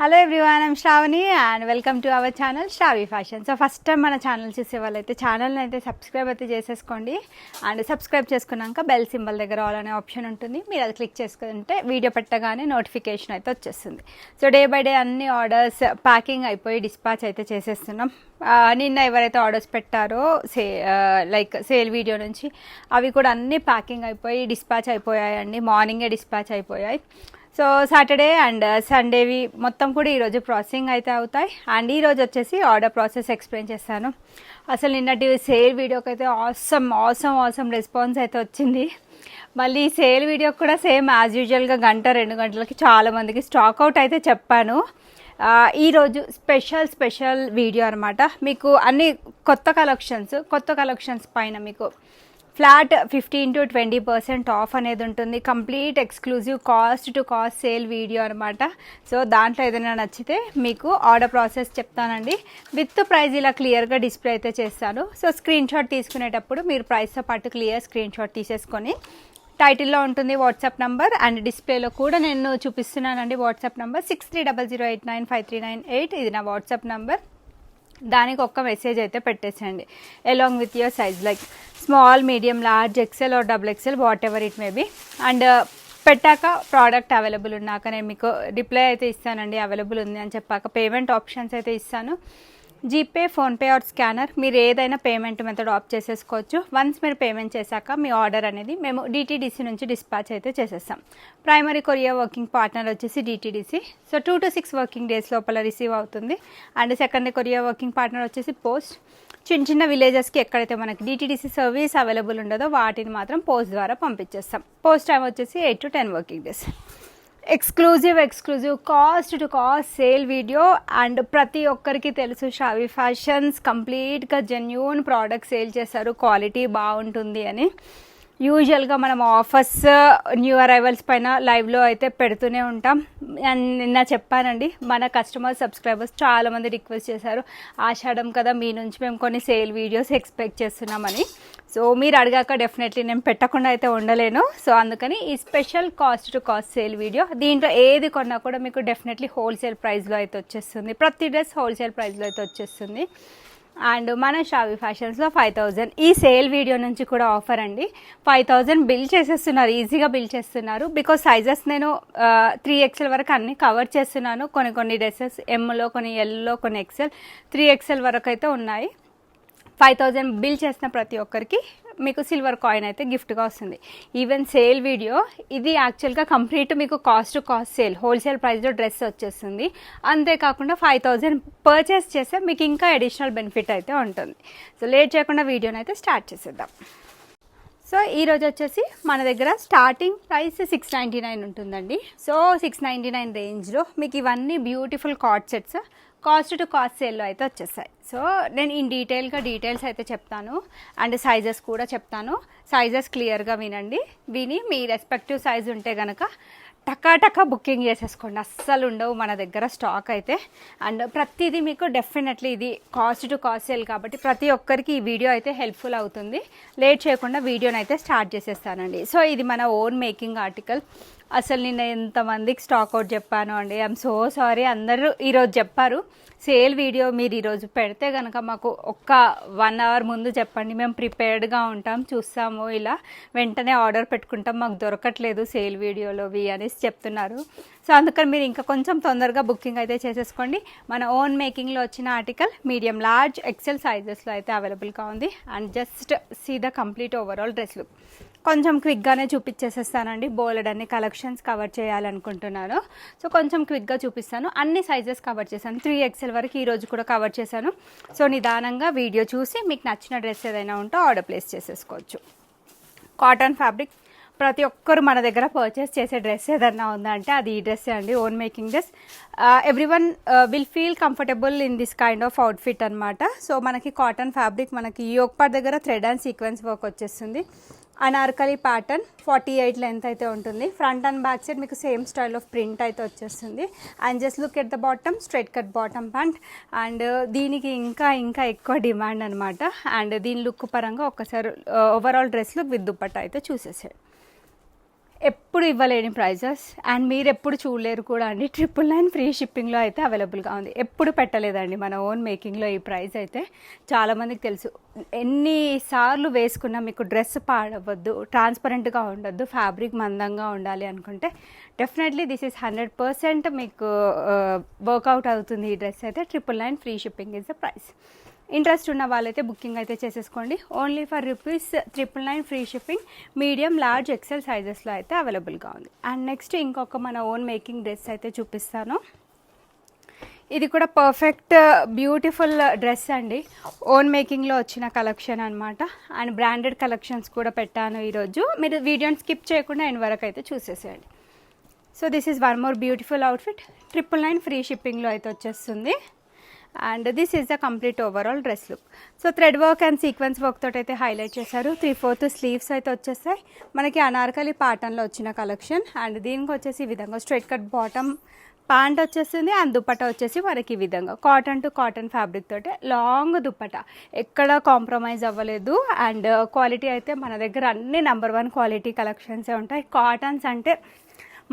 Hello everyone, I'm Sravani and welcome to our channel Sravi fashion. So first time మన channel చూసే వాళ్ళైతే ఛానల్ని అయితే సబ్స్క్రైబ్ అయితే చేసేసుకోండి. అండ్ సబ్స్క్రైబ్ చేసుకున్నాక బెల్ సింబల్ దగ్గర ఆల్ అనే ఆప్షన్ ఉంటుంది. మీరు అది క్లిక్ చేసుకుంటే వీడియో పెట్టగానే నోటిఫికేషన్ అయితే వచ్చేస్తుంది. సో డే బై డే అన్ని ఆర్డర్స్ ప్యాకింగ్ అయిపోయి డిస్పాచ్ అయితే చేసేస్తున్నాం. నిన్న ఎవరైతే ఆర్డర్స్ పెట్టారో సేల్ వీడియో నుంచి అవి కూడా అన్నీ ప్యాకింగ్ అయిపోయి డిస్పాచ్ అయిపోయాయండి. మార్నింగే డిస్పాచ్ అయిపోయాయి. సో సాటర్డే అండ్ సండేవి మొత్తం కూడా ఈరోజు ప్రాసెసింగ్ అయితే అవుతాయి. అండ్ ఈరోజు వచ్చేసి ఆర్డర్ ప్రాసెస్ ఎక్స్ప్లెయిన్ చేస్తాను. అసలు నిన్నటి సేల్ వీడియోకి అయితే ఆసమ్ రెస్పాన్స్ అయితే వచ్చింది. మళ్ళీ సేల్ వీడియో కూడా సేమ్ యాజ్ యూజువల్గా గంట 2 గంటలకి చాలామందికి స్టాక్ అవుట్ అయితే చెప్పాను. ఈరోజు స్పెషల్ వీడియో అనమాట. మీకు అన్ని కొత్త కలెక్షన్స్ పైన మీకు ఫ్లాట్ 15 to 20% ఆఫ్ అనేది ఉంటుంది. Complete exclusive cost to cost sale video అనమాట. సో దాంట్లో ఏదైనా నచ్చితే మీకు ఆర్డర్ ప్రాసెస్ చెప్తానండి. విత్ ప్రైస్ ఇలా క్లియర్గా డిస్ప్లే అయితే చేస్తాను. సో స్క్రీన్ షాట్ తీసుకునేటప్పుడు మీరు ప్రైస్తో పాటు క్లియర్ స్క్రీన్ షాట్ తీసేసుకొని టైటిల్లో ఉంటుంది వాట్సాప్ నంబర్ అండ్ డిస్ప్లేలో కూడా నేను చూపిస్తున్నానండి. WhatsApp number 6300895398. ఇది నా వాట్సాప్ నంబర్. దానికి ఒక్క మెసేజ్ అయితే పెట్టేసండి along with your size, like small, medium, large, XL or XXL, whatever it may be. And పెట్టాక ప్రోడక్ట్ అవైలబుల్ ఉన్నాక నేను మీకు రిప్లై అయితే ఇస్తానండి. అవైలబుల్ ఉంది అని చెప్పాక పేమెంట్ ఆప్షన్స్ అయితే ఇస్తాను. జీపే, ఫోన్పే ఆర్ స్కానర్, మీరు ఏదైనా పేమెంట్ మెథడ్ ఆప్ట్ చేసేసుకోవచ్చు. వన్స్ మీరు పేమెంట్ చేశాక మీ ఆర్డర్ అనేది మేము DTDC నుంచి డిస్పాచ్ అయితే చేసేస్తాం. ప్రైమరీ కొరియర్ వర్కింగ్ పార్ట్నర్ వచ్చేసి DTDC. So 2 to 6 working days లోపల రిసీవ్ అవుతుంది. And secondary courier working partner వచ్చేసి పోస్ట్. చిన్న విలేజెస్కి ఎక్కడైతే మనకి DTDC సర్వీస్ అవైలబుల్ ఉండదో వాటిని మాత్రం పోస్ట్ ద్వారా పంపించేస్తాం. పోస్ట్ టైం వచ్చేసి 8 to 10 working days. Exclusive cost to cost sale video. And ప్రతి ఒక్కరికి తెలుసు శ్రావి ఫ్యాషన్స్ కంప్లీట్గా జెన్యూన్ ప్రోడక్ట్ సేల్ చేస్తారు, క్వాలిటీ బాగుంటుంది అని. యూజువల్గా మనం ఆఫర్స్, న్యూ అరైవల్స్ పైన లైవ్లో అయితే పెడుతూనే ఉంటాం. అండ్ నిన్న చెప్పానండి, మన కస్టమర్ సబ్స్క్రైబర్స్ చాలామంది రిక్వెస్ట్ చేశారు, ఆషాఢం కదా మీ నుంచి మేము కొన్ని సేల్ వీడియోస్ ఎక్స్పెక్ట్ చేస్తున్నామని. సో మీరు అడిగాక డెఫినెట్లీ నేను పెట్టకుండా అయితే ఉండలేను. సో అందుకని ఈ special cost to cost sale video. దీంట్లో ఏది కొన్నా కూడా మీకు డెఫినెట్లీ హోల్సేల్ ప్రైస్లో అయితే వచ్చేస్తుంది. ప్రతి డ్రెస్ హోల్సేల్ ప్రైస్లో అయితే వచ్చేస్తుంది. అండ్ మన శ్రావి ఫ్యాషన్స్లో 5000 ఈ సేల్ వీడియో నుంచి కూడా ఆఫర్ అండి. 5000 బిల్ చేసేస్తున్నారు, ఈజీగా బిల్ చేస్తున్నారు. బికాజ్ సైజెస్ నేను 3XL వరకు అన్ని కవర్ చేస్తున్నాను. కొన్ని డ్రెస్సెస్ Mలో, కొన్ని Lలో, కొన్ని XL, 3XL వరకు అయితే ఉన్నాయి. 5000 బిల్ చేసిన ప్రతి ఒక్కరికి మీకు సిల్వర్ కాయిన్ అయితే గిఫ్ట్గా వస్తుంది. ఈవెన్ సేల్ వీడియో ఇది యాక్చువల్గా కంప్లీట్ మీకు cost to cost sale, wholesale ప్రైస్లో డ్రెస్ వచ్చేస్తుంది. అంతేకాకుండా 5000 పర్చేస్ చేస్తే మీకు ఇంకా అడిషనల్ బెనిఫిట్ అయితే ఉంటుంది. సో లేట్ చేయకుండా వీడియోని అయితే స్టార్ట్ చేసేద్దాం. సో ఈరోజు వచ్చేసి మన దగ్గర స్టార్టింగ్ ప్రైస్ 699 ఉంటుందండి. సో 699 రేంజ్లో మీకు ఇవన్నీ beautiful card sets cost to cost సేల్లో అయితే వచ్చేస్తాయి. సో నేను డీటెయిల్స్ అయితే చెప్తాను అండ్ సైజెస్ కూడా చెప్తాను. సైజెస్ క్లియర్గా విని మీ రెస్పెక్టివ్ సైజ్ ఉంటే కనుక టకా బుకింగ్ చేసేసుకోండి. అస్సలు ఉండవు మన దగ్గర స్టాక్ అయితే. అండ్ ప్రతిదీ మీకు డెఫినెట్లీ ఇది కాస్ట్ టు కాస్ట్ సేల్ కాబట్టి ప్రతి ఒక్కరికి ఈ వీడియో అయితే హెల్ప్ఫుల్ అవుతుంది. లేట్ చేయకుండా వీడియోని అయితే స్టార్ట్ చేసేస్తానండి. సో ఇది మన ఓన్ మేకింగ్ ఆర్టికల్. అసలు నిన్న ఎంతమందికి స్టాక్ అవుట్ చెప్పాను అండి. I'm so sorry. అందరూ ఈరోజు చెప్పారు సేల్ వీడియో మీరు ఈరోజు పెడితే కనుక మాకు ఒక్క 1 hour ముందు చెప్పండి, మేము ప్రిపేర్డ్గా ఉంటాం, చూస్తాము, ఇలా వెంటనే ఆర్డర్ పెట్టుకుంటాం, మాకు దొరకట్లేదు సేల్ వీడియోలోవి అనేసి చెప్తున్నారు. సో అందుకని మీరు ఇంకా కొంచెం తొందరగా బుకింగ్ అయితే చేసేసుకోండి. మన ఓన్ మేకింగ్లో వచ్చిన ఆర్టికల్ మీడియం, లార్జ్, XL సైజెస్లో అయితే అవైలబుల్గా ఉంది. And just see the complete overall dress look. కొంచెం క్విక్గానే చూపించేసేస్తానండి. బోలెడ్ అన్ని కలెక్షన్స్ కవర్ చేయాలనుకుంటున్నాను. సో కొంచెం క్విక్గా చూపిస్తాను. అన్ని సైజెస్ కవర్ చేశాను. 3XL వరకు ఈరోజు కూడా కవర్ చేశాను. సో నిదానంగా వీడియో చూసి మీకు నచ్చిన డ్రెస్ ఏదైనా ఉంటే ఆర్డర్ ప్లేస్ చేసేసుకోవచ్చు. కాటన్ ఫ్యాబ్రిక్ ప్రతి ఒక్కరు మన దగ్గర పర్చేస్ చేసే డ్రెస్ ఏదన్నా ఉందంటే అది ఈ డ్రెస్సే అండి. Own making dress. Everyone will feel comfortable in this kind of outfit అనమాట. సో మనకి కాటన్ ఫ్యాబ్రిక్, మనకి యోక్ పార్ట్ దగ్గర థ్రెడ్ అండ్ సీక్వెన్స్ వర్క్ వచ్చేస్తుంది. అనార్కలి ప్యాటర్న్ 48 లెంత్ అయితే ఉంటుంది. ఫ్రంట్ అండ్ బ్యాక్ సైడ్ మీకు సేమ్ స్టైల్ ఆఫ్ ప్రింట్ అయితే వచ్చేస్తుంది. And just look at the bottom, straight cut bottom pant. And దీనికి ఇంకా ఎక్కువ డిమాండ్ అనమాట. అండ్ దీని లుక్ పరంగా ఒక్కసారి overall dress look with dupatta అయితే చూసేసాడు. ఎప్పుడు ఇవ్వలేని ప్రైజెస్ అండ్ మీరు ఎప్పుడు చూడలేరు కూడా అండి. 999 ఫ్రీ షిప్పింగ్లో అయితే అవైలబుల్గా ఉంది. ఎప్పుడు పెట్టలేదండి మన ఓన్ మేకింగ్లో ఈ ప్రైస్ అయితే. చాలామందికి తెలుసు. ఎన్నిసార్లు వేసుకున్నా మీకు డ్రెస్ పాడవద్దు, ట్రాన్స్పరెంట్గా ఉండొద్దు, ఫ్యాబ్రిక్ మందంగా ఉండాలి అనుకుంటే డెఫినెట్లీ దిస్ ఈస్ 100% మీకు వర్కౌట్ అవుతుంది ఈ డ్రెస్ అయితే. 999 free shipping is the price. Interest ఉన్న వాళ్ళైతే బుకింగ్ అయితే చేసేసుకోండి. Only for ₹999 free shipping. Medium, large, XL సైజెస్లో అయితే అవైలబుల్గా ఉంది. అండ్ నెక్స్ట్ ఇంకొక మన ఓన్ మేకింగ్ డ్రెస్ అయితే చూపిస్తాను. ఇది కూడా పర్ఫెక్ట్ బ్యూటిఫుల్ డ్రెస్ అండి. ఓన్ మేకింగ్లో వచ్చిన కలెక్షన్ అనమాట. అండ్ బ్రాండెడ్ కలెక్షన్స్ కూడా పెట్టాను ఈరోజు. మీరు వీడియోని స్కిప్ చేయకుండా ఎండ్ వరకు అయితే చూసేసేయండి. So this is one more beautiful outfit. 999 free షిప్పింగ్లో అయితే వచ్చేస్తుంది. And this is the complete overall dress look. So thread work and sequence work తోటి అయితే హైలైట్ చేశారు. 3/4 స్లీవ్స్ అయితే వచ్చేస్తాయి మనకి. అనార్కలి ప్యాటర్న్లో వచ్చిన కలెక్షన్. అండ్ దీనికి వచ్చేసి ఈ విధంగా స్ట్రైట్ కట్ బాటమ్ ప్యాంట్ వచ్చేస్తుంది. అండ్ దుపట్టా వచ్చేసి మనకి ఈ విధంగా కాటన్ టు కాటన్ ఫ్యాబ్రిక్ తోటి లాంగ్ దుపట్టా, ఎక్కడ కాంప్రమైజ్ అవ్వలేదు. అండ్ క్వాలిటీ అయితే మన దగ్గర అన్ని నెంబర్ 1 క్వాలిటీ కలెక్షన్సే ఉంటాయి. కాటన్స్ అంటే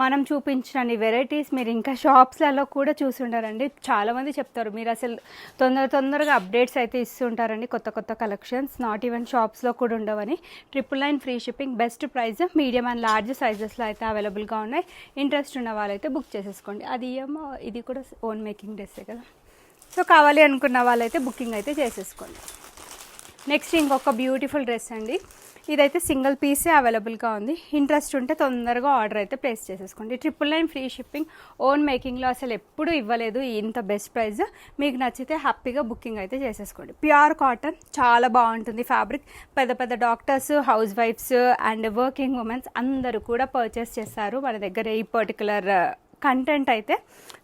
మనం చూపించిన వెరైటీస్ మీరు ఇంకా షాప్స్లలో కూడా చూసుంటారండి. చాలామంది చెప్తారు మీరు అసలు తొందరగా అప్డేట్స్ అయితే ఇస్తుంటారండి, కొత్త కలెక్షన్స్. నాట్ ఈవెన్ షాప్స్లో కూడా ఉండవని. 999 free shipping, best price. Medium and large సైజెస్లో అయితే అవైలబుల్గా ఉన్నాయి. ఇంట్రెస్ట్ ఉన్న వాళ్ళైతే బుక్ చేసేసుకోండి. అది ఏమో ఇది కూడా ఓన్ మేకింగ్ డ్రెస్సే కదా. సో కావాలి అనుకున్న వాళ్ళైతే బుకింగ్ అయితే చేసేసుకోండి. నెక్స్ట్ ఇంకొక బ్యూటిఫుల్ డ్రెస్ అండి. ఇదైతే సింగిల్ పీసే అవైలబుల్గా ఉంది. ఇంట్రెస్ట్ ఉంటే తొందరగా ఆర్డర్ అయితే ప్లేస్ చేసేసుకోండి. 999 ఫ్రీ షిప్పింగ్. ఓన్ మేకింగ్లో అసలు ఎప్పుడు ఇవ్వలేదు ఇంత బెస్ట్ ప్రైస్. మీకు నచ్చితే హ్యాపీగా బుకింగ్ అయితే చేసేసుకోండి. ప్యూర్ కాటన్, చాలా బాగుంటుంది ఫ్యాబ్రిక్. పెద్ద doctors, house wifes and working womens అందరూ కూడా పర్చేస్ చేస్తారు మన దగ్గర ఈ పర్టికులర్ కంటెంట్ అయితే.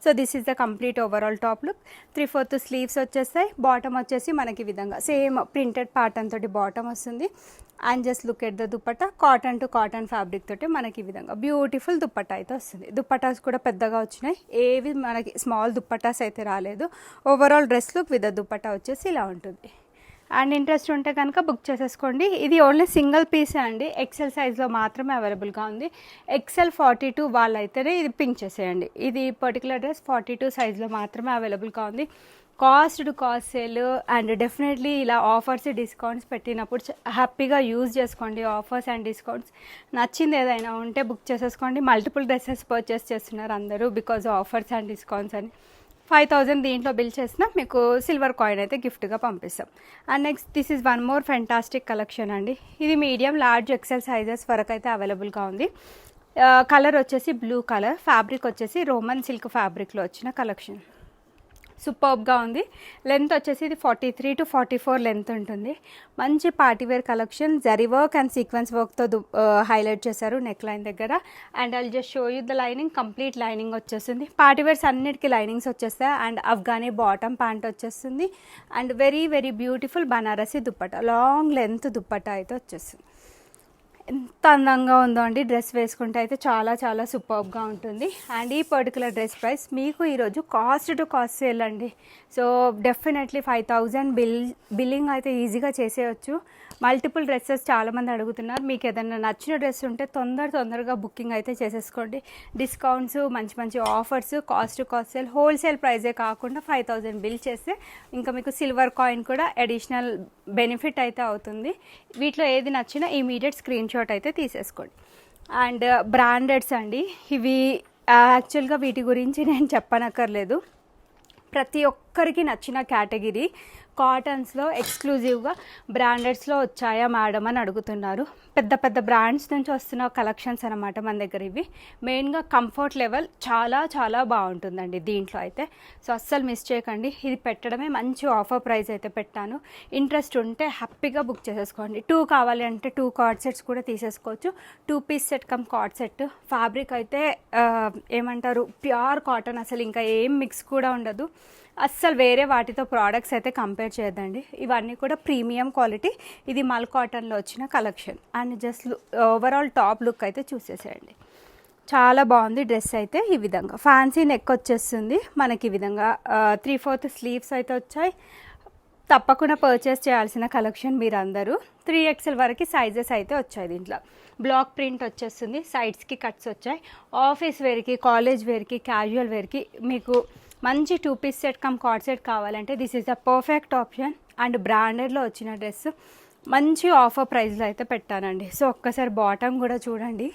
So this is the complete overall top look. 3/4 sleeves వచ్చేస్తాయి. బాటమ్ వచ్చేసి మనకి ఈ విధంగా సేమ్ ప్రింటెడ్ ప్యాటర్న్ తోటి బాటమ్ వస్తుంది. And just look at the dupatta. Cotton to cotton fabric తోటి మనకి ఈ విధంగా బ్యూటిఫుల్ దుపట్టా అయితే వస్తుంది. దుపట్టాస్ కూడా పెద్దగా వచ్చినాయి, ఏవి మనకి స్మాల్ దుపట్టాస్ అయితే రాలేదు. Overall dress look with dupatta వచ్చేసి ఇలా ఉంటుంది. అండ్ ఇంట్రెస్ట్ ఉంటే కనుక బుక్ చేసేసుకోండి. ఇది ఓన్లీ సింగిల్ పీసే అండి. ఎక్సెల్ సైజ్లో మాత్రమే అవైలబుల్గా ఉంది. ఎక్సెల్ 42 వాళ్ళైతేనే ఇది పింక్ చేసేయండి. ఇది పర్టికులర్ డ్రెస్ 42 సైజ్లో మాత్రమే అవైలబుల్గా ఉంది. Cost to cost sale. And definitely ఇలా ఆఫర్స్, డిస్కౌంట్స్ పెట్టినప్పుడు హ్యాపీగా యూజ్ చేసుకోండి ఆఫర్స్ అండ్ డిస్కౌంట్స్. నచ్చింది ఏదైనా ఉంటే బుక్ చేసేసుకోండి. మల్టిపుల్ డ్రెస్సెస్ పర్చేస్ చేస్తున్నారు అందరూ బికాజ్ ఆఫర్స్ అండ్ డిస్కౌంట్స్ అని. 5000 దీంట్లో బిల్ చేసినా మీకు సిల్వర్ కాయిన్ అయితే గిఫ్ట్గా పంపిస్తాం. And next this is one more fantastic collection అండి. ఇది మీడియం, లార్జ్, ఎక్సెల్ సైజెస్ వరకు అయితే అవైలబుల్గా ఉంది. కలర్ వచ్చేసి బ్లూ కలర్, ఫ్యాబ్రిక్ వచ్చేసి రోమన్ సిల్క్ ఫ్యాబ్రిక్లో వచ్చిన కలెక్షన్. సూపర్బ్గా ఉంది. లెంత్ వచ్చేసి ఇది 43 to 44 లెంత్ ఉంటుంది. మంచి partywear collection. Zari work and sequence వర్క్తో హైలైట్ చేశారు నెక్ లైన్ దగ్గర. And I'll just show you the lining. Complete lining వచ్చేస్తుంది. పార్టీవేర్స్ అన్నిటికీ లైనింగ్స్ వచ్చేస్తాయి. అండ్ అఫ్ఘానీ బాటమ్ ప్యాంట్ వచ్చేస్తుంది. And very very beautiful Banarasi dupatta, long length dupatta అయితే వచ్చేస్తుంది. ఎంత అందంగా ఉందో అండి. డ్రెస్ వేసుకుంటే అయితే చాలా చాలా సూపర్బ్గా ఉంటుంది. అండ్ ఈ పర్టికులర్ డ్రెస్ ప్రైస్ మీకు ఈరోజు కాస్ట్ టు కాస్ట్ సేల్ అండి. సో డెఫినెట్లీ 5000 బిల్లింగ్ అయితే ఈజీగా చేసేయచ్చు. మల్టిపుల్ డ్రెస్సెస్ చాలామంది అడుగుతున్నారు. మీకు ఏదైనా నచ్చిన డ్రెస్ ఉంటే తొందరగా బుకింగ్ అయితే చేసేసుకోండి. డిస్కౌంట్స్, మంచి offers, cost to cost sale, wholesale ప్రైజే కాకుండా 5000 బిల్ చేస్తే ఇంకా మీకు సిల్వర్ కాయిన్ కూడా అడిషనల్ బెనిఫిట్ అయితే అవుతుంది. వీటిలో ఏది నచ్చినా ఇమీడియట్ స్క్రీన్ షాట్ అయితే తీసేసుకోండి. అండ్ బ్రాండెడ్స్ అండి ఇవి. యాక్చువల్గా వీటి గురించి నేను చెప్పనక్కర్లేదు. ప్రతి ఒక్కరికి నచ్చిన కేటగిరీ. కాటన్స్లో ఎక్స్క్లూజివ్గా బ్రాండెడ్స్లో వచ్చాయా మేడం అని అడుగుతున్నారు. పెద్ద బ్రాండ్స్ నుంచి వస్తున్న కలెక్షన్స్ అనమాట మన దగ్గర ఇవి. మెయిన్గా కంఫర్ట్ లెవెల్ చాలా చాలా బాగుంటుందండి దీంట్లో అయితే. సో అస్సలు మిస్ చేయకండి. ఇది పెట్టడమే మంచి ఆఫర్ ప్రైస్ అయితే పెట్టాను. ఇంట్రెస్ట్ ఉంటే హ్యాపీగా బుక్ చేసేసుకోండి. 2 కావాలి అంటే 2 కార్డ్ సెట్స్ కూడా తీసేసుకోవచ్చు. 2 piece set come card set. Fabric అయితే ఏమంటారు, ప్యూర్ కాటన్. అసలు ఇంకా ఏం మిక్స్ కూడా ఉండదు. అస్సలు వేరే వాటితో ప్రోడక్ట్స్ అయితే కంపేర్ చేయదండి. ఇవన్నీ కూడా ప్రీమియం క్వాలిటీ. ఇది మల్ కాటన్లో వచ్చిన collection. And just overall top look అయితే చూసేసేయండి. చాలా బాగుంది డ్రెస్ అయితే. ఈ విధంగా ఫ్యాన్సీ నెక్ వచ్చేస్తుంది మనకి. ఈ విధంగా 3/4 స్లీవ్స్ అయితే వచ్చాయి. తప్పకుండా పర్చేస్ చేయాల్సిన కలెక్షన్ మీరందరూ. 3XL వరకు సైజెస్ అయితే వచ్చాయి. దీంట్లో బ్లాక్ ప్రింట్ వచ్చేస్తుంది, సైడ్స్కి కట్స్ వచ్చాయి. ఆఫీస్ వేర్కి, కాలేజ్ వేర్కి, క్యాజువల్ వేర్కి మీకు మంచి 2 piece set come card set కావాలంటే this is the perfect option. And బ్రాండెడ్లో వచ్చిన డ్రెస్ మంచి ఆఫర్ ప్రైస్లో అయితే పెట్టానండి. సో ఒక్కసారి బాటమ్ కూడా చూడండి,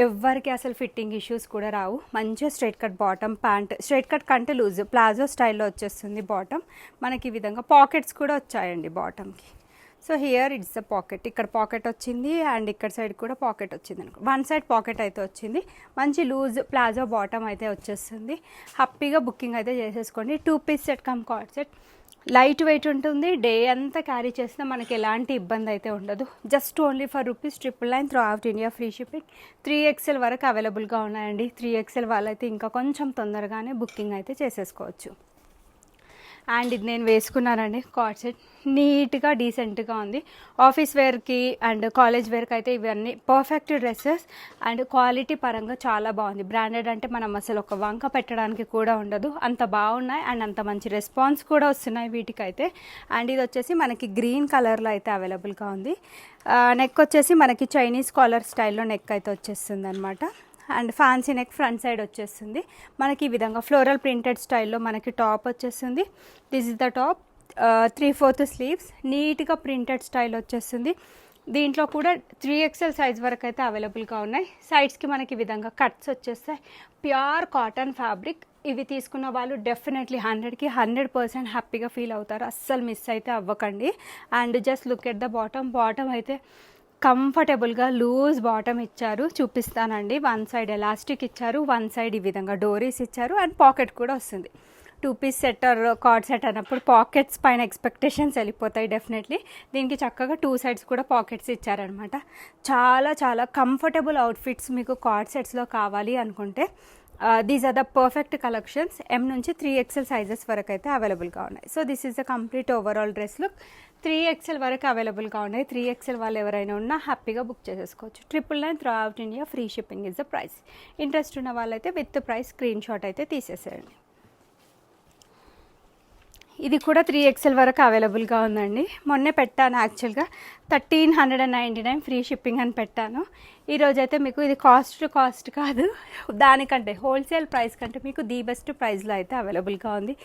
ఎవరికి అసలు ఫిట్టింగ్ ఇష్యూస్ కూడా రావు. మంచిగా straight cut bottom, pant straight cut కంటే లూజ్ ప్లాజో స్టైల్లో వచ్చేస్తుంది బాటమ్. మనకి ఈ విధంగా పాకెట్స్ కూడా వచ్చాయండి బాటమ్కి. So here it's the pocket, ఇక్కడ పాకెట్ వచ్చింది అండ్ ఇక్కడ సైడ్ కూడా పాకెట్ వచ్చింది అనుకో. వన్ సైడ్ పాకెట్ అయితే వచ్చింది. మంచి లూజ్ ప్లాజో బాటమ్ అయితే వచ్చేస్తుంది. హ్యాపీగా బుకింగ్ అయితే చేసేసుకోండి. 2 piece set come card set, light weight ఉంటుంది. డే అంతా క్యారీ చేసినా మనకి ఎలాంటి ఇబ్బంది అయితే ఉండదు. Just only for ₹999 throughout India free shipping. 3XL వరకు అవైలబుల్గా ఉన్నాయండి. 3XL వాళ్ళైతే ఇంకా కొంచెం తొందరగానే బుకింగ్ అయితే చేసేసుకోవచ్చు. అండ్ ఇది నేను వేసుకున్నానండి కార్డ్ సెట్, నీట్గా డీసెంట్గా ఉంది. ఆఫీస్ వేర్కి అండ్ కాలేజ్ వేర్కి అయితే ఇవన్నీ పర్ఫెక్ట్ డ్రెస్సెస్. అండ్ క్వాలిటీ పరంగా చాలా బాగుంది. బ్రాండెడ్ అంటే మనం అసలు ఒక వంక పెట్టడానికి కూడా ఉండదు, అంత బాగున్నాయి. అండ్ అంత మంచి రెస్పాన్స్ కూడా వస్తున్నాయి వీటికైతే. అండ్ ఇది వచ్చేసి మనకి గ్రీన్ కలర్లో అయితే అవైలబుల్గా ఉంది. నెక్ వచ్చేసి మనకి చైనీస్ కాలర్ స్టైల్లో నెక్ అయితే వచ్చేస్తుంది అనమాట. And fancy neck front side వచ్చేస్తుంది మనకి. ఈ విధంగా ఫ్లోరల్ ప్రింటెడ్ స్టైల్లో మనకి టాప్ వచ్చేస్తుంది. This is the top. 3/4 sleeves, నీట్గా ప్రింటెడ్ స్టైల్ వచ్చేస్తుంది. దీంట్లో కూడా 3XL సైజ్ వరకు అయితే అవైలబుల్గా ఉన్నాయి. సైడ్స్కి మనకి ఈ విధంగా కట్స్ వచ్చేస్తాయి. Pure cotton fabric. ఇవి తీసుకున్న వాళ్ళు డెఫినెట్లీ 100కి 100% హ్యాపీగా ఫీల్ అవుతారు. అస్సలు మిస్ అయితే అవ్వకండి. And just look at the bottom. Bottom అయితే కంఫర్టబుల్గా లూజ్ బాటమ్ ఇచ్చారు, చూపిస్తానండి. వన్ సైడ్ ఎలాస్టిక్ ఇచ్చారు, వన్ సైడ్ ఈ విధంగా డోరీస్ ఇచ్చారు. అండ్ పాకెట్ కూడా వస్తుంది. 2 piece set or cord set అన్నప్పుడు పాకెట్స్ పైన ఎక్స్పెక్టేషన్స్ వెళ్ళిపోతాయి డెఫినెట్లీ. దీనికి చక్కగా 2 సైడ్స్ కూడా పాకెట్స్ ఇచ్చారనమాట. చాలా చాలా కంఫర్టబుల్ అవుట్ఫిట్స్ మీకు కార్డ్ సెట్స్లో కావాలి అనుకుంటే these are the perfect collections. M నుంచి 3XL సైజెస్ వరకు అయితే అవైలబుల్గా ఉన్నాయి. So this is the complete overall dress look. 3XL వరకు అవైలబుల్గా ఉన్నాయి. 3XL వాళ్ళు ఎవరైనా ఉన్నా హ్యాపీగా బుక్ చేసేసుకోవచ్చు. 999 throughout India free shipping is the price. Interest ఉన్న వాళ్ళైతే విత్ ప్రైస్ స్క్రీన్ షాట్ అయితే తీసేసేయండి. ఇది కూడా 3XL వరకు అవైలబుల్గా ఉందండి. మొన్నే పెట్టాను యాక్చువల్గా 1399 ఫ్రీ షిప్పింగ్ అని పెట్టాను. ఈరోజైతే మీకు ఇది కాస్ట్ కాదు, దానికంటే హోల్సేల్ ప్రైస్ కంటే మీకు ది బెస్ట్ ప్రైస్లో అయితే అవైలబుల్గా ఉంది.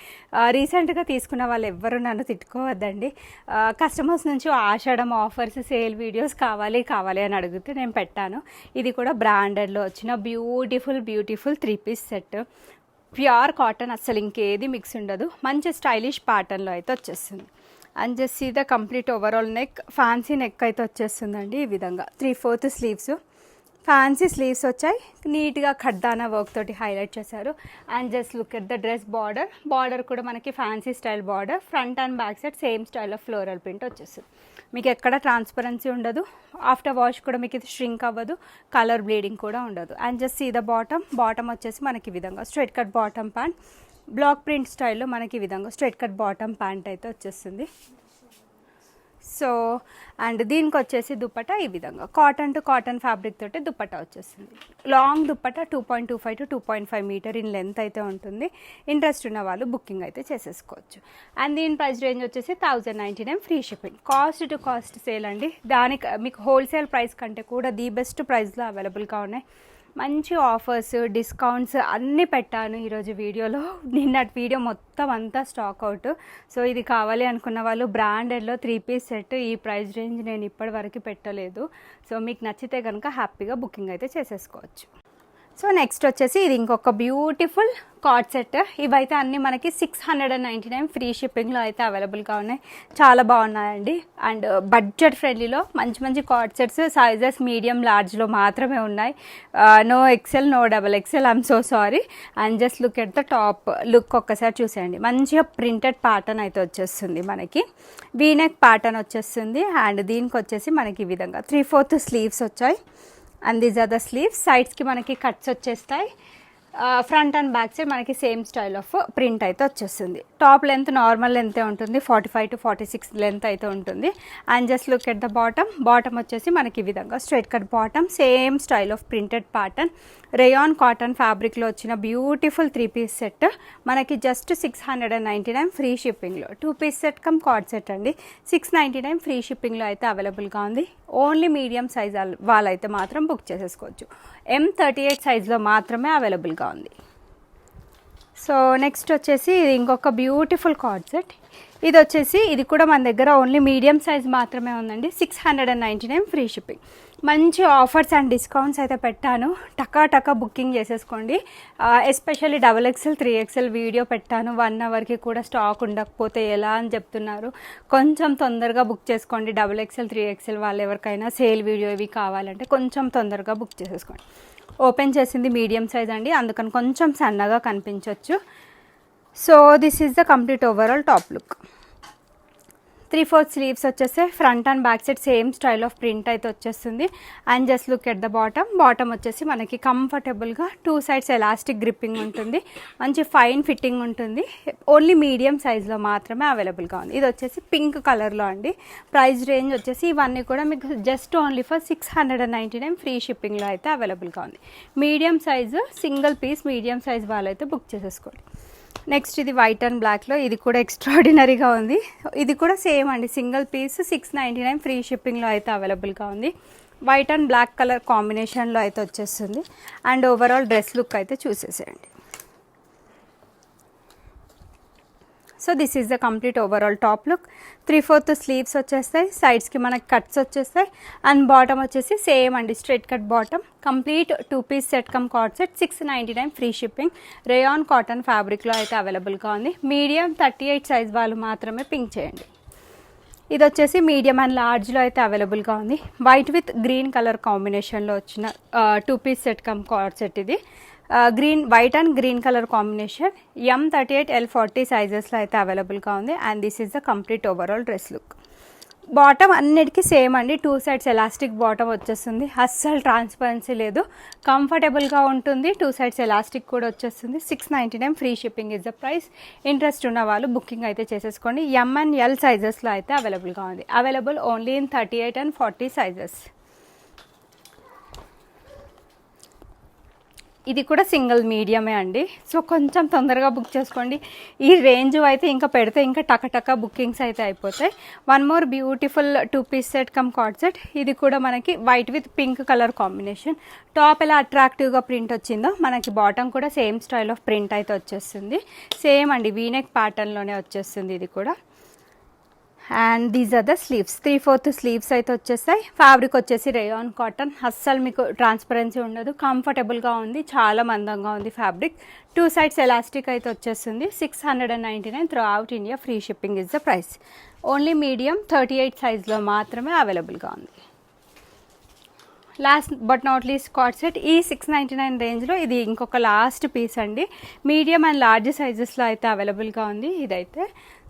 రీసెంట్గా తీసుకున్న వాళ్ళు ఎవ్వరూ నన్ను తిట్టుకోవద్దండి. కస్టమర్స్ నుంచి ఆషాఢం ఆఫర్స్, సేల్ వీడియోస్ కావాలి అని అడిగితే నేను పెట్టాను. ఇది కూడా బ్రాండెడ్లో వచ్చిన beautiful 3 piece set. Pure cotton, అస్సలు ఇంకేది మిక్స్ ఉండదు. మంచి స్టైలిష్ ప్యాటర్న్లో అయితే వచ్చేస్తుంది. And just see the complete overall neck. Fancy neck అయితే వచ్చేస్తుందండి. ఈ విధంగా 3/4 స్లీవ్స్, ఫ్యాన్సీ స్లీవ్స్ వచ్చాయి. నీట్గా ఖడ్దానా వర్క్ తోటి హైలైట్ చేశారు. And just look at the dress border కూడా మనకి fancy style border. Front and back side same style of floral print వచ్చేస్తుంది. మీకు ఎక్కడ ట్రాన్స్పరెన్సీ ఉండదు. ఆఫ్టర్ వాష్ కూడా మీకు ఇది ష్రింక్ అవ్వదు. కలర్ బ్లీడింగ్ కూడా ఉండదు. And just see the bottom వచ్చేసి మనకి ఈ విధంగా straight cut bottom pant. Block print స్టైల్లో మనకి ఈ విధంగా స్ట్రైట్ కట్ బాటమ్ ప్యాంట్ అయితే వచ్చేస్తుంది. సో అండ్ దీనికి వచ్చేసి దుప్పట ఈ విధంగా కాటన్ టు కాటన్ ఫ్యాబ్రిక్ తోటి దుప్పట వచ్చేస్తుంది. లాంగ్ దుప్పట 2.25 to 2.5 మీటర్ ఇన్ లెంత్ అయితే ఉంటుంది. ఇంట్రెస్ట్ ఉన్న వాళ్ళు బుకింగ్ అయితే చేసేసుకోవచ్చు. అండ్ దీని ప్రైస్ రేంజ్ వచ్చేసి 1099 free shipping. Cost to cost sale అండి. దానికి మీకు హోల్సేల్ ప్రైస్ కంటే కూడా ది బెస్ట్ ప్రైస్లో అవైలబుల్గా ఉన్నాయి. మంచి ఆఫర్స్, డిస్కౌంట్స్ అన్నీ పెట్టాను ఈరోజు వీడియోలో. నిన్నటి వీడియో మొత్తం అంతా స్టాక్ అవుట్. సో ఇది కావాలి అనుకున్న వాళ్ళు బ్రాండెడ్లో 3 పీస్ సెట్ ఈ ప్రైస్ రేంజ్ నేను ఇప్పటి వరకు పెట్టలేదు. సో మీకు నచ్చితే కనుక హ్యాపీగా బుకింగ్ అయితే చేసేసుకోవచ్చు. సో నెక్స్ట్ వచ్చేసి ఇది ఇంకొక బ్యూటిఫుల్ కార్డ్ సెట్. ఇవైతే అన్నీ మనకి 699 ఫ్రీ షిప్పింగ్లో అయితే అవైలబుల్గా ఉన్నాయి. చాలా బాగున్నాయండి. అండ్ బడ్జెట్ ఫ్రెండ్లీలో మంచి కార్డ్ సెట్స్ సైజెస్ మీడియం లార్జ్లో మాత్రమే ఉన్నాయి. No XL, no XXL. I'm so sorry. And just look at the top look ఒక్కసారి చూసేయండి. మంచిగా ప్రింటెడ్ ప్యాటర్న్ అయితే వచ్చేస్తుంది మనకి. వీనెక్ ప్యాటర్న్ వచ్చేస్తుంది. అండ్ దీనికి వచ్చేసి మనకి ఈ విధంగా 3/4 స్లీవ్స్ వచ్చాయి. And these are the sleeves. సైడ్స్కి మనకి కట్స్ వచ్చేస్తాయి. ఫ్రంట్ అండ్ బ్యాక్ సైడ్ మనకి సేమ్ స్టైల్ ఆఫ్ ప్రింట్ అయితే వచ్చేస్తుంది. టాప్ లెంత్ నార్మల్ లెంతే ఉంటుంది, 45 to 46 లెంత్ అయితే ఉంటుంది. And just look at the bottom వచ్చేసి మనకి ఈ విధంగా straight cut bottom, same style of printed pattern. Rayon cotton ఫ్యాబ్రిక్లో వచ్చిన బ్యూటిఫుల్ 3-piece సెట్ మనకి జస్ట్ 699 ఫ్రీ షిప్పింగ్లో. 2-piece set come card set అండి. 699 ఫ్రీ షిప్పింగ్లో అయితే అవైలబుల్గా ఉంది. ఓన్లీ మీడియం సైజ్ వాళ్ళైతే మాత్రం బుక్ చేసేసుకోవచ్చు. M38 సైజ్లో మాత్రమే అవైలబుల్గా ఉంది. సో నెక్స్ట్ వచ్చేసి ఇంకొక బ్యూటిఫుల్ కార్డ్ సెట్. ఇది కూడా మన దగ్గర ఓన్లీ మీడియం సైజ్ మాత్రమే ఉందండి. 699 ఫ్రీ షిప్పింగ్. మంచి ఆఫర్స్ అండ్ డిస్కౌంట్స్ అయితే పెట్టాను. టకా బుకింగ్ చేసేసుకోండి. ఎస్పెషల్లీ XXL 3XL వీడియో పెట్టాను. 1 అవర్కి కూడా స్టాక్ ఉండకపోతే ఎలా అని చెప్తున్నారు. కొంచెం తొందరగా బుక్ చేసుకోండి. XXL 3XL వాళ్ళు ఎవరికైనా సేల్ వీడియో ఇవి కావాలంటే కొంచెం తొందరగా బుక్ చేసేసుకోండి. ఓపెన్ చేసింది మీడియం సైజ్ అండి, అందుకని కొంచెం సన్నగా కనిపించవచ్చు. So this is the complete overall top look. 3/4 sleeves వచ్చేసి front and back side same style of print అయితే వచ్చేస్తుంది. And just look at the bottom వచ్చేసి మనకి కంఫర్టబుల్గా 2 sides ఎలాస్టిక్ గ్రిప్పింగ్ ఉంటుంది. మంచి ఫైన్ ఫిట్టింగ్ ఉంటుంది. ఓన్లీ మీడియం సైజ్లో మాత్రమే అవైలబుల్గా ఉంది. ఇది వచ్చేసి పింక్ కలర్లో అండి. ప్రైస్ రేంజ్ వచ్చేసి ఇవన్నీ కూడా మీకు జస్ట్ ఓన్లీ ఫర్ 699 ఫ్రీ షిప్పింగ్లో అయితే అవైలబుల్గా ఉంది. Medium size single piece medium size వాళ్ళైతే బుక్ చేసేసుకోండి. నెక్స్ట్ ఇది వైట్ అండ్ బ్లాక్లో, ఇది కూడా ఎక్స్ట్రాడినరీగా ఉంది. ఇది కూడా సేమ్ అండి, సింగిల్ పీస్ 699 ఫ్రీ షిప్పింగ్లో అయితే అవైలబుల్గా ఉంది. వైట్ అండ్ బ్లాక్ కలర్ కాంబినేషన్లో అయితే వచ్చేస్తుంది. అండ్ ఓవరాల్ డ్రెస్ లుక్ అయితే చూసేసేయండి. So this is the complete overall top look. 3/4 sleeves వచ్చేస్తాయి, సైడ్స్కి మనకి కట్స్ వచ్చేస్తాయి. అండ్ బాటమ్ వచ్చేసి సేమ్ అండి, straight cut bottom. Complete 2-piece set come card set. 699 free shipping. Rayon cotton ఫ్యాబ్రిక్లో అయితే అవైలబుల్గా ఉంది. మీడియం 38 సైజ్ వాళ్ళు మాత్రమే పింక్ చేయండి. ఇది వచ్చేసి మీడియం అండ్ లార్జ్లో అయితే అవైలబుల్గా ఉంది. వైట్ విత్ గ్రీన్ కలర్ కాంబినేషన్లో వచ్చిన 2-piece set come card set. ఇది వైట్ అండ్ గ్రీన్ కలర్ కాంబినేషన్. M38 L40 సైజెస్లో అయితే అవైలబుల్గా ఉంది. And this is the complete overall dress look. Bottom అన్నిటికీ సేమ్ అండి, 2 sides ఎలాస్టిక్ బాటమ్ వచ్చేస్తుంది. అస్సలు ట్రాన్స్పరెన్సీ లేదు, కంఫర్టబుల్గా ఉంటుంది. 2 sides ఎలాస్టిక్ కూడా వచ్చేస్తుంది. 699 free shipping is the price. Interest ఉన్న వాళ్ళు బుకింగ్ అయితే చేసేసుకోండి. M and L సైజెస్లో అయితే అవైలబుల్గా ఉంది. Available only in 38 and 40 sizes. ఇది కూడా సింగిల్ మీడియమే అండి. సో కొంచెం తొందరగా బుక్ చేసుకోండి. ఈ రేంజ్ అయితే ఇంకా పెడితే ఇంకా టక బుకింగ్స్ అయితే అయిపోతాయి. One more beautiful 2-piece set come card set. ఇది కూడా మనకి white with pink colour combination. Top ఎలా అట్రాక్టివ్గా ప్రింట్ వచ్చిందో మనకి బాటమ్ కూడా సేమ్ స్టైల్ ఆఫ్ ప్రింట్ అయితే వచ్చేస్తుంది. సేమ్ అండి, వీనెక్ ప్యాటర్న్లోనే వచ్చేస్తుంది ఇది కూడా. And these are the sleeves. 3/4 sleeves అయితే వచ్చేస్తాయి. ఫ్యాబ్రిక్ వచ్చేసి రేయాన్ కాటన్. అస్సలు మీకు ట్రాన్స్పరెన్సీ ఉండదు, కంఫర్టబుల్గా ఉంది, చాలా మందంగా ఉంది ఫ్యాబ్రిక్. 2 sides ఎలాస్టిక్ అయితే వచ్చేస్తుంది. 699 through out India free shipping is the price. Only medium 38 సైజ్లో మాత్రమే అవైలబుల్గా ఉంది. Last but not least card set. ఈ 699 రేంజ్లో ఇది ఇంకొక లాస్ట్ పీస్ అండి. మీడియం అండ్ లార్జ్ సైజెస్లో అయితే అవైలబుల్గా ఉంది. ఇదైతే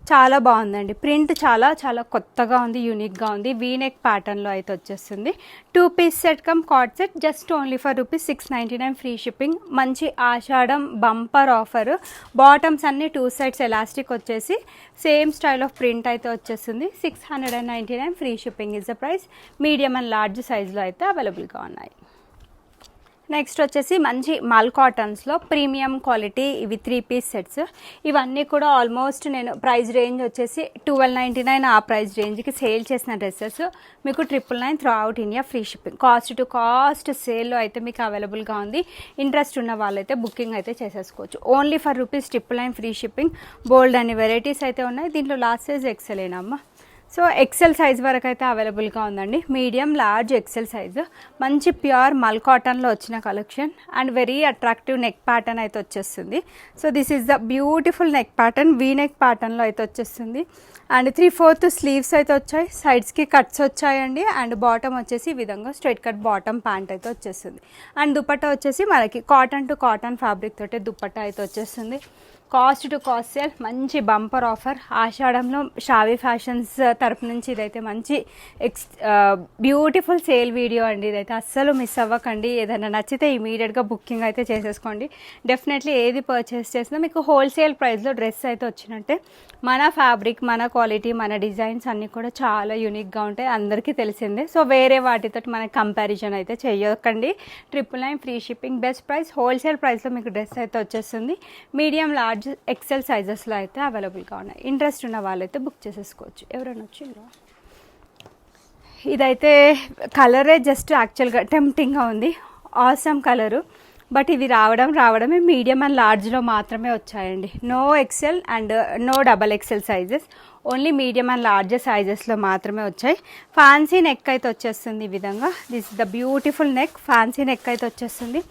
చాలా బాగుందండి, ప్రింట్ చాలా కొత్తగా ఉంది, యూనిక్గా ఉంది. వీనెక్ ప్యాటర్న్లో అయితే వచ్చేస్తుంది. 2-piece set come card set. Just only for ₹699 free shipping. మంచి ఆషాఢం బంపర్ ఆఫర్. బాటమ్స్ అన్ని 2 sides ఎలాస్టిక్ వచ్చేసి సేమ్ స్టైల్ ఆఫ్ ప్రింట్ అయితే వచ్చేస్తుంది. 699 free shipping is the price. Medium and large సైజ్లో అయితే అవైలబుల్గా ఉన్నాయి. నెక్స్ట్ వచ్చేసి మంచి మల్ కాటన్స్లో ప్రీమియం క్వాలిటీ ఇవి 3-piece సెట్స్. ఇవన్నీ కూడా ఆల్మోస్ట్ నేను ప్రైస్ రేంజ్ వచ్చేసి 1299 ఆ ప్రైస్ రేంజ్కి సేల్ చేసిన డ్రెస్సెస్ మీకు 999 throughout India free shipping. Cost to cost సేల్లో అయితే మీకు అవైలబుల్గా ఉంది. ఇంట్రెస్ట్ ఉన్న వాళ్ళైతే బుకింగ్ అయితే చేసేసుకోవచ్చు. Only for ₹999 free shipping. Bold అన్ని వెరైటీస్ అయితే ఉన్నాయి. దీంట్లో లాస్ట్ సైజ్ XL ఏనమ్మా. సో XL సైజ్ వరకు అయితే అవైలబుల్గా ఉందండి. Medium large XL size. మంచి ప్యూర్ మల్ కాటన్లో వచ్చిన collection and very attractive neck pattern అయితే వచ్చేస్తుంది. So this is the beautiful neck pattern. V neck ప్యాటర్న్లో అయితే వచ్చేస్తుంది. అండ్ 3/4 స్లీవ్స్ అయితే వచ్చాయి, సైడ్స్కి కట్స్ వచ్చాయండి. అండ్ బాటమ్ వచ్చేసి ఈ విధంగా స్ట్రైట్ కట్ బాటమ్ ప్యాంట్ అయితే వచ్చేస్తుంది. అండ్ దుపట్టా వచ్చేసి మనకి కాటన్ టు కాటన్ ఫ్యాబ్రిక్ తోటి దుపట్టా అయితే వచ్చేస్తుంది. కాస్ట్ టు కాస్ట్ సేల్, మంచి బంపర్ ఆఫర్. ఆషాఢంలో షావీ ఫ్యాషన్స్ తరపు నుంచి ఇదైతే మంచి బ్యూటిఫుల్ సేల్ వీడియో అండి. ఇదైతే అస్సలు మిస్ అవ్వకండి. ఏదైనా నచ్చితే ఇమీడియట్గా బుకింగ్ అయితే చేసేసుకోండి. డెఫినెట్లీ ఏది పర్చేస్ చేసినా మీకు హోల్సేల్ ప్రైస్లో డ్రెస్ అయితే వచ్చినట్టే. మన ఫ్యాబ్రిక్, మన క్వాలిటీ, మన డిజైన్స్ అన్నీ కూడా చాలా యూనిక్గా ఉంటాయి, అందరికీ తెలిసిందే. సో వేరే వాటితో మనకి కంపారిజన్ అయితే చేయకండి. 999 free shipping, best price, wholesale ప్రైస్లో మీకు డ్రెస్ అయితే వచ్చేస్తుంది. మీడియం, లార్జ్, ఎక్సెల్ సైజెస్లో అయితే అవైలబుల్గా ఉన్నాయి. ఇంట్రెస్ట్ ఉన్న వాళ్ళైతే బుక్ చేసేసుకోవచ్చు. ఎవరైనా వచ్చిండ్రా? ఇదైతే కలరే జస్ట్ యాక్చువల్గా టెంప్టింగ్గా ఉంది, ఆసమ్ కలరు. బట్ ఇవి రావడమే మీడియం అండ్ లార్జ్లో మాత్రమే వచ్చాయండి. No XL and no double XL sizes, only medium and large సైజెస్లో మాత్రమే వచ్చాయి. ఫ్యాన్సీ నెక్ అయితే వచ్చేస్తుంది ఈ విధంగా. This is the beautiful neck. Fancy neck అయితే వచ్చేస్తుంది,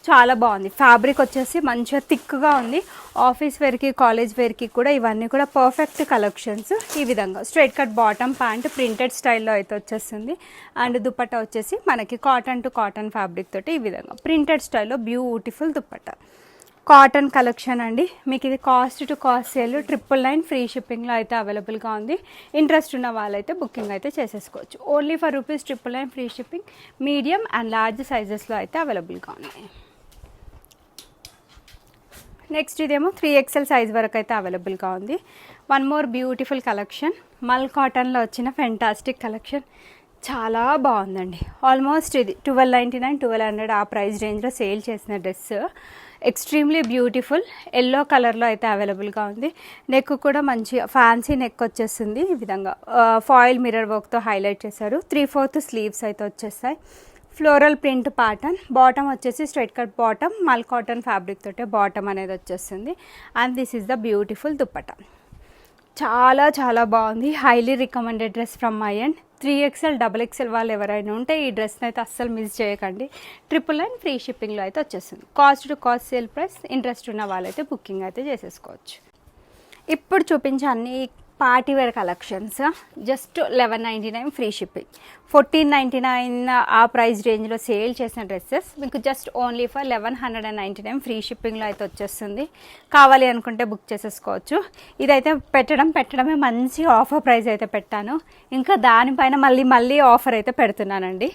చాలా బాగుంది. ఫ్యాబ్రిక్ వచ్చేసి మంచిగా థిక్గా ఉంది. ఆఫీస్ వేర్కి, కాలేజ్ వేర్కి కూడా ఇవన్నీ కూడా పర్ఫెక్ట్ కలెక్షన్స్. ఈ విధంగా straight cut bottom, pant printed స్టైల్లో అయితే వచ్చేస్తుంది. అండ్ దుపట్టా వచ్చేసి మనకి కాటన్ టు కాటన్ ఫ్యాబ్రిక్ తోటి ఈ విధంగా ప్రింటెడ్ స్టైల్లో బ్యూటిఫుల్ దుపట్టా. కాటన్ కలెక్షన్ అండి. మీకు ఇది cost to cost sale 999 free షిప్పింగ్లో అయితే అవైలబుల్గా ఉంది. ఇంట్రెస్ట్ ఉన్న వాళ్ళైతే బుకింగ్ అయితే చేసేసుకోవచ్చు. Only for ₹999 free shipping, medium and large సైజెస్లో అయితే అవైలబుల్గా ఉన్నాయి. నెక్స్ట్ ఇదేమో 3XL సైజ్ వరకు అయితే అవైలబుల్గా ఉంది. వన్ మోర్ బ్యూటిఫుల్ కలెక్షన్, మల్ కాటన్లో వచ్చిన ఫెంటాస్టిక్ కలెక్షన్, చాలా బాగుందండి. ఆల్మోస్ట్ ఇది 1299, 1200 ఆ ప్రైస్ రేంజ్లో సేల్ చేసిన డ్రెస్. ఎక్స్ట్రీమ్లీ బ్యూటిఫుల్ ఎల్లో కలర్లో అయితే అవైలబుల్గా ఉంది. నెక్ కూడా మంచి ఫ్యాన్సీ నెక్ వచ్చేస్తుంది. ఈ విధంగా ఫాయిల్ మిర్రర్ వర్క్తో హైలైట్ చేశారు. 3/4 స్లీవ్స్ అయితే వచ్చేస్తాయి. Floral print pattern. బాటమ్ వచ్చేసి స్ట్రైట్ కట్ బాటమ్, మల్ కాటన్ ఫ్యాబ్రిక్ తోటే బాటమ్ అనేది వచ్చేస్తుంది. And this is the beautiful dupatta. చాలా చాలా బాగుంది. Highly recommended dress from my end. 3XL, XXL వాళ్ళు ఎవరైనా ఉంటే ఈ డ్రెస్ని అయితే అస్సలు మిస్ చేయకండి. 999 ఫ్రీ షిప్పింగ్లో అయితే వచ్చేస్తుంది. Cost to cost sale price. Interest ఉన్న వాళ్ళైతే బుకింగ్ అయితే చేసేసుకోవచ్చు. ఇప్పుడు చూపించే అన్ని party wear collections just 1199 free shipping. 1499 ఆ ప్రైస్ రేంజ్లో సేల్ చేసిన డ్రెస్సెస్ మీకు జస్ట్ ఓన్లీ ఫర్ 1199 ఫ్రీ షిప్పింగ్లో అయితే వచ్చేస్తుంది. కావాలి అనుకుంటే బుక్ చేసేసుకోవచ్చు. ఇదైతే పెట్టడమే మంచి ఆఫర్ ప్రైస్ అయితే పెట్టాను. ఇంకా దానిపైన మళ్ళీ ఆఫర్ అయితే పెడుతున్నానండి.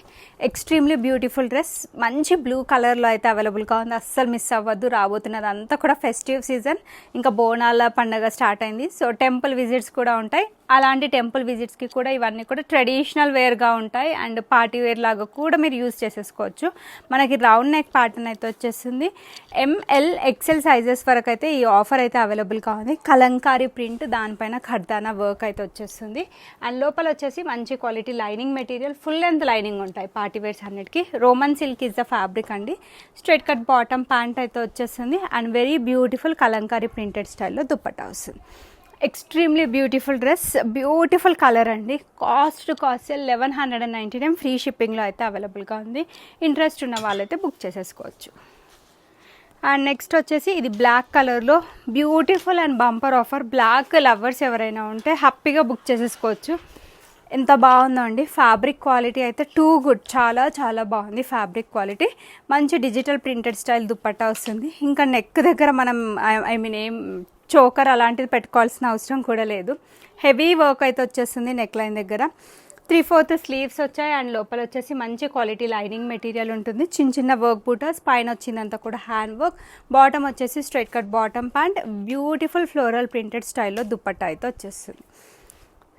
ఎక్స్ట్రీమ్లీ బ్యూటిఫుల్ డ్రెస్, మంచి బ్లూ కలర్లో అయితే అవైలబుల్గా ఉంది. అస్సలు మిస్ అవ్వద్దు. రాబోతున్నది అంతా కూడా ఫెస్టివ్ సీజన్, ఇంకా బోనాల పండుగ స్టార్ట్ అయింది. సో టెంపుల్ విజిట్స్ కూడా ఉంటాయి. అలాంటి టెంపుల్ విజిట్స్కి కూడా ఇవన్నీ కూడా ట్రెడిషనల్ వేర్గా ఉంటాయి అండ్ పార్టీ వేర్ లాగా కూడా మీరు యూజ్ చేసేసుకోవచ్చు. మనకి రౌండ్ నెక్ ప్యాటర్న్ అయితే వచ్చేస్తుంది. ML, XL సైజెస్ వరకు అయితే ఈ ఆఫర్ అయితే అవైలబుల్గా ఉంది. కలంకారీ ప్రింట్, దానిపైన ఖర్దానా వర్క్ అయితే వచ్చేస్తుంది. అండ్ లోపల వచ్చేసి మంచి quality lining material, full length lining ఉంటాయి పార్టీ వేర్స్ అన్నిటికీ. Roman silk is the fabric అండి. స్ట్రైట్ కట్ బాటమ్, ప్యాంట్ అయితే వచ్చేస్తుంది. And very beautiful Kalamkari printed స్టైల్లో దుపట్టా వస్తుంది. Extremely beautiful dress, beautiful colour అండి. కాస్ట్ టు కాస్ట్ 1199 ఫ్రీ షిప్పింగ్లో అయితే అవైలబుల్గా ఉంది. ఇంట్రెస్ట్ ఉన్న వాళ్ళైతే బుక్ చేసేసుకోవచ్చు. అండ్ నెక్స్ట్ వచ్చేసి ఇది బ్లాక్ కలర్లో beautiful and bumper offer. Black lovers ఎవరైనా ఉంటే హ్యాపీగా బుక్ చేసేసుకోవచ్చు. ఎంత బాగుందో అండి. ఫ్యాబ్రిక్ క్వాలిటీ అయితే టూ గుడ్, చాలా చాలా బాగుంది ఫ్యాబ్రిక్ క్వాలిటీ. మంచి డిజిటల్ ప్రింటెడ్ స్టైల్ దుపట్టా వస్తుంది. ఇంకా నెక్ దగ్గర మనం ఏం చోకర్ అలాంటిది పెట్టుకోవాల్సిన అవసరం కూడా లేదు. హెవీ వర్క్ అయితే వచ్చేస్తుంది నెక్ లైన్ దగ్గర. 3/4 స్లీవ్స్ వచ్చాయి అండ్ లోపల వచ్చేసి మంచి క్వాలిటీ లైనింగ్ మెటీరియల్ ఉంటుంది. చిన్న వర్క్ బూటాస్, పైన వచ్చిందంతా కూడా హ్యాండ్ వర్క్. బాటమ్ వచ్చేసి straight cut bottom, pant beautiful floral printed స్టైల్లో దుపట్టా అయితే వచ్చేస్తుంది.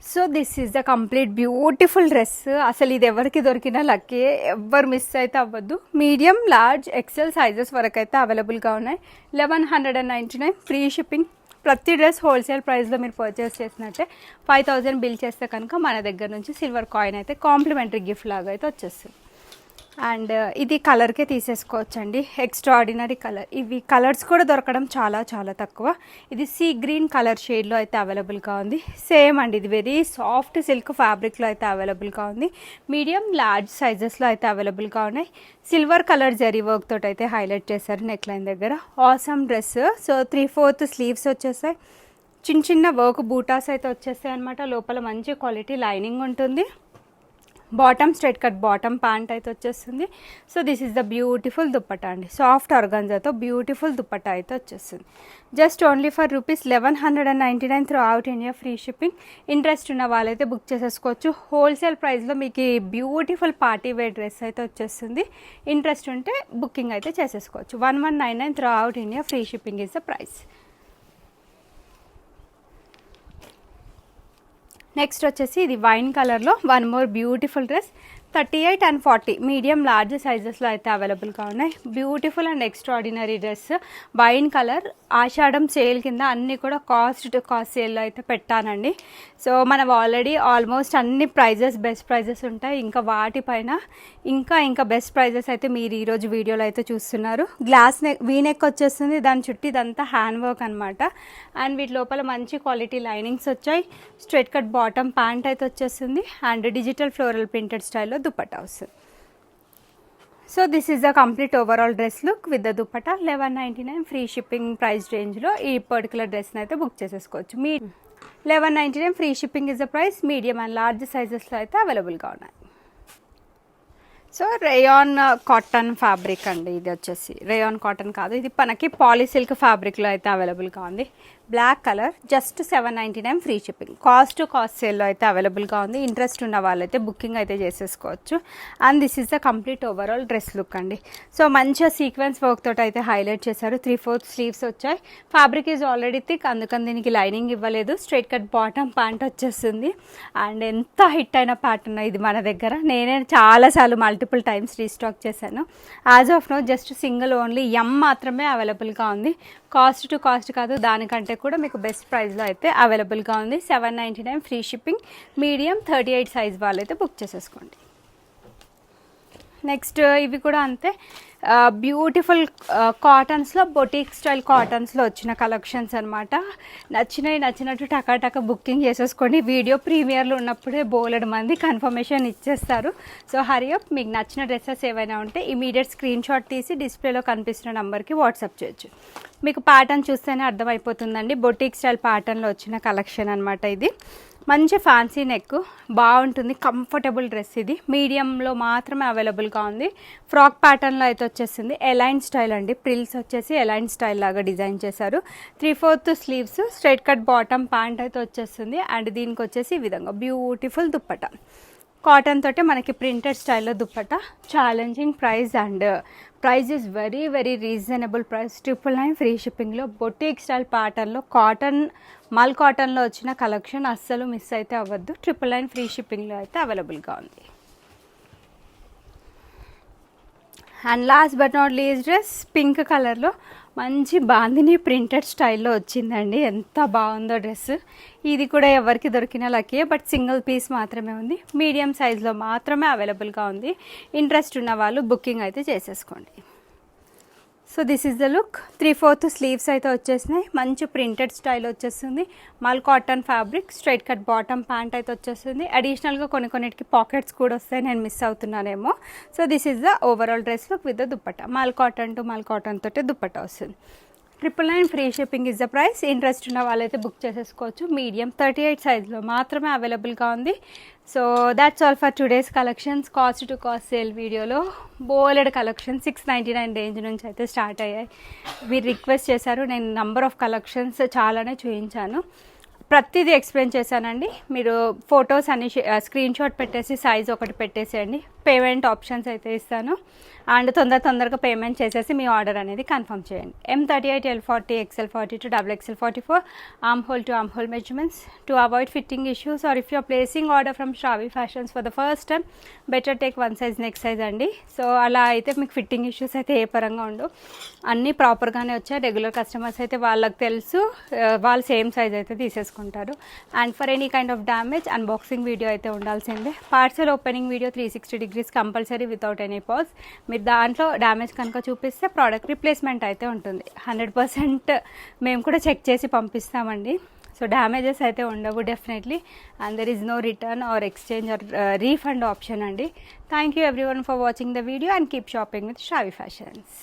So this is the complete beautiful dress. అసలు ఇది ఎవరికి దొరికినా లక్కీ, ఎవ్వరు మిస్ అయితే అవ్వద్దు. మీడియం, లార్జ్, XL సైజెస్ వరకు అయితే అవైలబుల్గా ఉన్నాయి. 1199 ఫ్రీ షిప్పింగ్. ప్రతి డ్రెస్ హోల్సేల్ ప్రైస్లో మీరు పర్చేస్ చేసినట్టే 5000 బిల్ చేస్తే కనుక మన దగ్గర నుంచి సిల్వర్ కాయిన్ అయితే కాంప్లిమెంటరీ గిఫ్ట్ లాగా అయితే వచ్చేస్తుంది. అండ్ ఇది కలర్కే తీసేసుకోవచ్చండి. Extraordinary colour. ఇవి కలర్స్ కూడా దొరకడం చాలా చాలా తక్కువ. ఇది సీ గ్రీన్ కలర్ షేడ్లో అయితే అవైలబుల్గా ఉంది. సేమ్ అండి, ఇది వెరీ సాఫ్ట్ సిల్క్ ఫ్యాబ్రిక్లో అయితే అవైలబుల్గా ఉంది. మీడియం, లార్జ్ సైజెస్లో అయితే అవైలబుల్గా ఉన్నాయి. సిల్వర్ కలర్ జరీ వర్క్ తోటి అయితే హైలైట్ చేశారు నెక్ లైన్ దగ్గర. Awesome dress. సో 3/4 స్లీవ్స్ వచ్చేసాయి. చిన్న వర్క్ బూటాస్ అయితే వచ్చేస్తాయి అనమాట. లోపల మంచి క్వాలిటీ లైనింగ్ ఉంటుంది. Bottom straight cut bottom pant అయితే వచ్చేస్తుంది. So this is the beautiful dupatta అండి, సాఫ్ట్ ఆర్గాన్జాతో బ్యూటిఫుల్ దుప్పట్టా అయితే వచ్చేస్తుంది. Just only for ₹1199 throughout India, free shipping. Interest ఉన్న వాళ్ళైతే బుక్ చేసేసుకోవచ్చు. హోల్సేల్ ప్రైస్లో మీకు ఈ బ్యూటిఫుల్ పార్టీ వేర్ డ్రెస్ అయితే వచ్చేస్తుంది. ఇంట్రెస్ట్ ఉంటే బుకింగ్ అయితే చేసేసుకోవచ్చు. 1199 throughout India, free shipping is the price. Next వచ్చేసి ఇది వైన్ కలర్లో one more beautiful dress. 38 and 40 medium large సైజెస్లో అయితే అవైలబుల్గా ఉన్నాయి. Beautiful and extraordinary dress, wine colour. Ashadham sale కింద అన్నీ కూడా కాస్ట్ టు కాస్ట్ సేల్లో అయితే పెట్టానండి. సో మనం ఆల్రెడీ ఆల్మోస్ట్ అన్ని ప్రైజెస్ బెస్ట్ ప్రైజెస్ ఉంటాయి. ఇంకా వాటిపైన ఇంకా బెస్ట్ ప్రైజెస్ అయితే మీరు ఈరోజు వీడియోలో అయితే చూస్తున్నారు. గ్లాస్ నెక్, వీ నెక్ వచ్చేస్తుంది, దాని చుట్టూ ఇదంతా హ్యాండ్ వర్క్ అనమాట. అండ్ వీటి లోపల మంచి క్వాలిటీ లైనింగ్స్ వచ్చాయి. స్ట్రైట్ కట్ బాటమ్ ప్యాంట్ అయితే వచ్చేస్తుంది అండ్ డిజిటల్ ఫ్లోరల్ ప్రింటెడ్ స్టైల్లో దుపట్టా వస్తుంది. So this is the complete overall dress look with the dupatta. 1199 free shipping price రేంజ్లో ఈ పర్టికులర్ డ్రెస్ని అయితే బుక్ చేసేసుకోవచ్చు. మీ 1199 free shipping is the price. Medium and large సైజెస్లో అయితే అవైలబుల్గా ఉన్నాయి. సో రేయాన్ కాటన్ ఫ్యాబ్రిక్ అండి, ఇది వచ్చేసి రేయాన్ కాటన్ కాదు, ఇది మనకి పాలిసిల్క్ ఫ్యాబ్రిక్లో అయితే అవైలబుల్గా ఉంది. Black colour, just 799 free shipping. Cost to cost సేల్లో అయితే అవైలబుల్గా ఉంది. ఇంట్రెస్ట్ ఉన్న వాళ్ళైతే బుకింగ్ అయితే చేసేసుకోవచ్చు. And this is the complete overall dress look అండి. సో మంచిగా సీక్వెన్స్ వర్క్ తోటి అయితే హైలైట్ చేశారు. 3/4 స్లీవ్స్ వచ్చాయి. ఫ్యాబ్రిక్ ఈజ్ ఆల్రెడీ థిక్, అందుకని దీనికి లైనింగ్ ఇవ్వలేదు. స్ట్రైట్ కట్ బాటమ్ ప్యాంట్ వచ్చేస్తుంది. అండ్ ఎంత హిట్ అయిన ప్యాటర్న్ ఇది మన దగ్గర. నేనే చాలాసార్లు మల్టిపుల్ టైమ్స్ రీస్టాక్ చేశాను. As of now just single only మాత్రమే అవైలబుల్గా ఉంది. కాస్ట్ టు కాస్ట్ కాదు, దానికంటే కూడా మీకు బెస్ట్ ప్రైస్లో అయితే అవైలబుల్గా ఉంది. 799 ఫ్రీ షిప్పింగ్. మీడియం 38 సైజ్ వాళ్ళు అయితే బుక్ చేసేసుకోండి. నెక్స్ట్ ఇవి కూడా అంతే, బ్యూటిఫుల్ కాటన్స్లో, బొటిక్ స్టైల్ కాటన్స్లో వచ్చిన కలెక్షన్స్ అనమాట. నచ్చినట్టు టకా బుకింగ్ చేసేసుకోండి. వీడియో ప్రీమియర్లో ఉన్నప్పుడే బోలెడు మంది కన్ఫర్మేషన్ ఇచ్చేస్తారు. సో హరియప్, మీకు నచ్చిన డ్రెస్సెస్ ఏవైనా ఉంటే ఇమీడియట్ స్క్రీన్ షాట్ తీసి డిస్ప్లేలో కనిపిస్తున్న నెంబర్కి వాట్సాప్ చేయొచ్చు. మీకు ప్యాటర్న్ చూస్తేనే అర్థమైపోతుందండి. బొటిక్ స్టైల్ ప్యాటర్న్లో వచ్చిన కలెక్షన్ అనమాట ఇది. మంచి ఫ్యాన్సీ నెక్, బాగుంటుంది, కంఫర్టబుల్ డ్రెస్. ఇది మీడియంలో మాత్రమే అవైలబుల్గా ఉంది. ఫ్రాక్ ప్యాటర్న్లో అయితే వచ్చేసింది. ఎలైన్ స్టైల్ అండి, ప్రిల్స్ వచ్చేసి ఎలైన్ స్టైల్ లాగా డిజైన్ చేశారు. 3/4 sleeves, straight cut bottom pant అయితే వచ్చేస్తుంది. అండ్ దీనికి వచ్చేసి ఈ విధంగా బ్యూటిఫుల్ దుప్పట్టా. కాటన్ తోటే మనకి ప్రింటెడ్ స్టైల్లో dupatta. Challenging price and price is very reasonable price. 999 free షిప్పింగ్లో బొటిక్ స్టైల్ ప్యాటర్న్లో కాటన్, మల్ కాటన్లో వచ్చిన కలెక్షన్ అస్సలు మిస్ అయితే అవ్వద్దు. 999 ఫ్రీ షిప్పింగ్లో అయితే అవైలబుల్గా ఉంది. And last but not least dress pink కలర్లో మంచి బాందిని ప్రింటెడ్ స్టైల్లో వచ్చిందండి. ఎంత బాగుందో డ్రెస్. ఇది కూడా ఎవరికి దొరికిన లక్కీ, బట్ సింగిల్ పీస్ మాత్రమే ఉంది. మీడియం సైజ్లో మాత్రమే అవైలబుల్గా ఉంది. ఇంట్రెస్ట్ ఉన్న వాళ్ళు బుకింగ్ అయితే చేసేసుకోండి. So this is the look. 3/4 sleeves అయితే వచ్చేసినాయి. మంచి ప్రింటెడ్ స్టైల్ వచ్చేస్తుంది. Mul cotton fabric, straight cut bottom pant అయితే వచ్చేస్తుంది. అడిషనల్గా కొన్నిటికి పాకెట్స్ కూడా వస్తాయి, నేను మిస్ అవుతున్నానేమో. So this is the overall dress look with the dupatta. Mul cotton to mul cotton తోటి దుప్పట్టా వస్తుంది. 999 free shipping is the price. Interest ఉన్న వాళ్ళైతే బుక్ చేసేసుకోవచ్చు. మీడియం 38 సైజ్లో మాత్రమే అవైలబుల్గా ఉంది. So that's all for today's collections. Cost to cost sale వీడియోలో బోలెడ్ కలెక్షన్ 699 రేంజ్ నుంచి అయితే స్టార్ట్ అయ్యాయి. మీరు రిక్వెస్ట్ చేశారు, నేను నంబర్ ఆఫ్ కలెక్షన్స్ చాలానే చూపించాను. ప్రతిదీ ఎక్స్ప్లెయిన్ చేశానండి. మీరు ఫొటోస్ అన్ని స్క్రీన్ షాట్ పెట్టేసి సైజ్ ఒకటి పెట్టేసేయండి. పేమెంట్ ఆప్షన్స్ అయితే ఇస్తాను. అండ్ తొందరగా పేమెంట్ చేసేసి మీ ఆర్డర్ అనేది కన్ఫర్మ్ చేయండి. M38, L40, XL42, XXL 44 arm hole to arm hole measurements. To avoid fitting issues or if you are placing order from Shravi Fashions for the first time, better take one size next size అండి. So అలా అయితే మీకు fitting issues అయితే ఏ పరంగా ఉండవు. అన్నీ ప్రాపర్గానే వచ్చాయి. Regular customers అయితే వాళ్ళకి తెలుసు, వాళ్ళు సేమ్ సైజ్ అయితే తీసేసుకుంటారు. And for any kind of damage unboxing video అయితే ఉండాల్సిందే. Parcel opening video 360 degrees compulsory without any pause. మీరు దాంట్లో డ్యామేజ్ కనుక చూపిస్తే ప్రోడక్ట్ రీప్లేస్మెంట్ అయితే ఉంటుంది. 100% మేము కూడా చెక్ చేసి పంపిస్తామండి. సో డ్యామేజెస్ అయితే ఉండవు definitely. And there is no return or exchange or refund option అండి. Thank you everyone for watching the video and keep shopping with Shravi fashions.